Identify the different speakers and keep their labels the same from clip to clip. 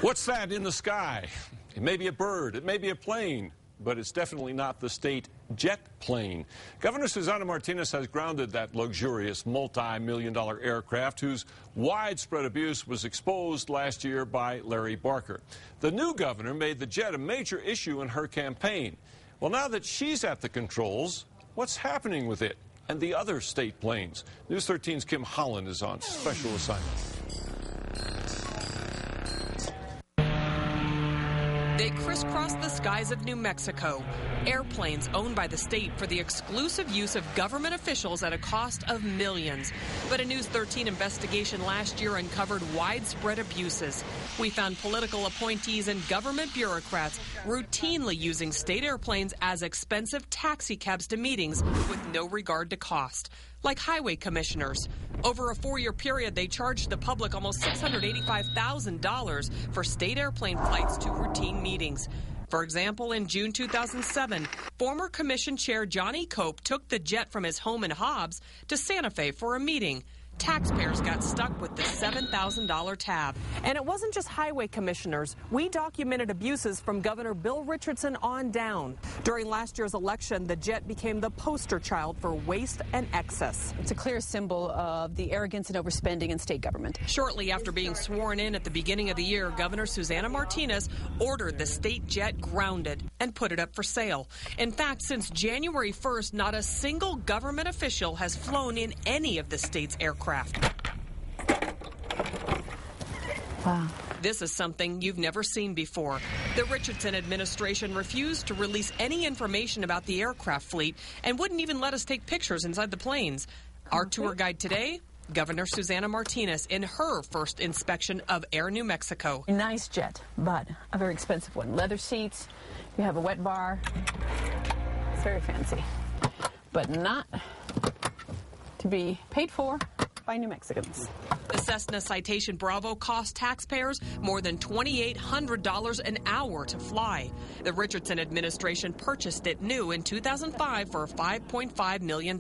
Speaker 1: What's that in the sky? It may be a bird, it may be a plane, but it's definitely not the state jet plane. Governor Susana Martinez has grounded that luxurious multi-million-dollar aircraft whose widespread abuse was exposed last year by Larry Barker. The new governor made the jet a major issue in her campaign. Well, now that she's at the controls, what's happening with it and the other state planes? News 13's Kim Holland is on special assignment.
Speaker 2: They crisscrossed the skies of New Mexico, airplanes owned by the state for the exclusive use of government officials at a cost of millions. But a News 13 investigation last year uncovered widespread abuses. We found political appointees and government bureaucrats routinely using state airplanes as expensive taxi cabs to meetings with no regard to cost. Like highway commissioners. Over a 4-year period, they charged the public almost $685,000 for state airplane flights to routine meetings. For example, in June 2007, former commission chair Johnny Cope took the jet from his home in Hobbs to Santa Fe for a meeting. Taxpayers got stuck with the $7,000 tab. And it wasn't just highway commissioners. We documented abuses from Governor Bill Richardson on down. During last year's election, the jet became the poster child for waste and excess.
Speaker 3: It's a clear symbol of the arrogance and overspending in state government.
Speaker 2: Shortly after being sworn in at the beginning of the year, Governor Susana Martinez ordered the state jet grounded and put it up for sale. In fact, since January 1st, not a single government official has flown in any of the state's aircraft.
Speaker 3: Wow.
Speaker 2: This is something you've never seen before. The Richardson administration refused to release any information about the aircraft fleet and wouldn't even let us take pictures inside the planes. Our tour guide today, Governor Susana Martinez, in her first inspection of Air New Mexico.
Speaker 3: A nice jet, but a very expensive one. Leather seats, you have a wet bar. It's very fancy, but not to be paid for by New Mexicans.
Speaker 2: The Cessna Citation Bravo cost taxpayers more than $2,800 an hour to fly. The Richardson administration purchased it new in 2005 for $5.5 million.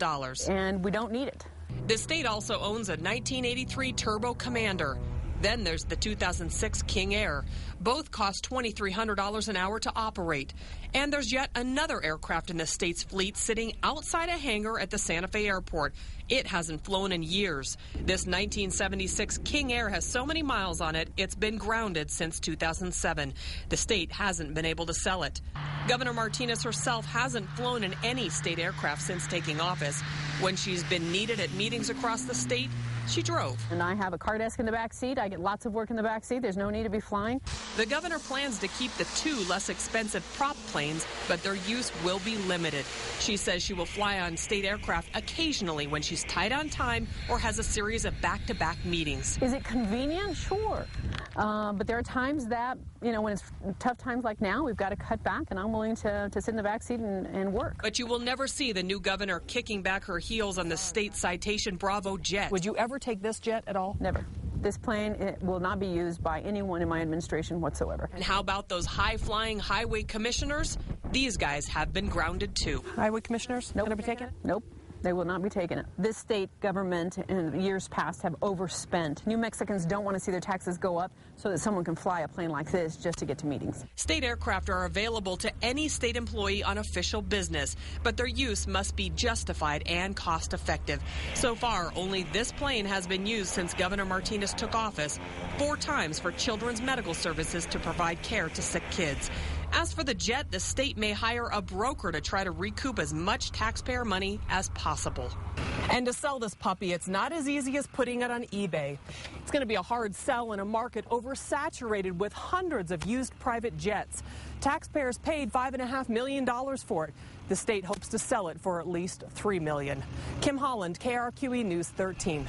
Speaker 3: And we don't need it.
Speaker 2: The state also owns a 1983 Turbo Commander. Then there's the 2006 King Air. Both cost $2,300 an hour to operate. And there's yet another aircraft in the state's fleet sitting outside a hangar at the Santa Fe airport. It hasn't flown in years. This 1976 King Air has so many miles on it, it's been grounded since 2007. The state hasn't been able to sell it. Governor Martinez herself hasn't flown in any state aircraft since taking office. When she's been needed at meetings across the state, she drove.
Speaker 3: And I have a car desk in the back seat. I get lots of work in the back seat. There's no need to be flying.
Speaker 2: The governor plans to keep the 2 less expensive prop planes, but their use will be limited. She says she will fly on state aircraft occasionally when she's tight on time or has a series of back-to-back meetings.
Speaker 3: Is it convenient? Sure. But there are times that, when it's tough times like now, we've got to cut back, and I'm willing to sit in the back seat and work.
Speaker 2: But you will never see the new governor kicking back her heels on the state Citation Bravo jet. Would you ever take this jet at all?
Speaker 3: Never. This plane will not be used by anyone in my administration whatsoever.
Speaker 2: And how about those high-flying highway commissioners? These guys have been grounded too. Highway commissioners?
Speaker 3: Nope.
Speaker 2: Gonna be taken?
Speaker 3: Nope. They will not be taking it. This state government in years past have overspent. New Mexicans don't want to see their taxes go up so that someone can fly a plane like this just to get to meetings.
Speaker 2: State aircraft are available to any state employee on official business, but their use must be justified and cost-effective. So far, only this plane has been used since Governor Martinez took office, 4 times for children's medical services to provide care to sick kids. As for the jet, the state may hire a broker to try to recoup as much taxpayer money as possible. And to sell this puppy, it's not as easy as putting it on eBay. It's going to be a hard sell in a market oversaturated with hundreds of used private jets. Taxpayers paid $5.5 million for it. The state hopes to sell it for at least $3 million. Kim Holland, KRQE News 13.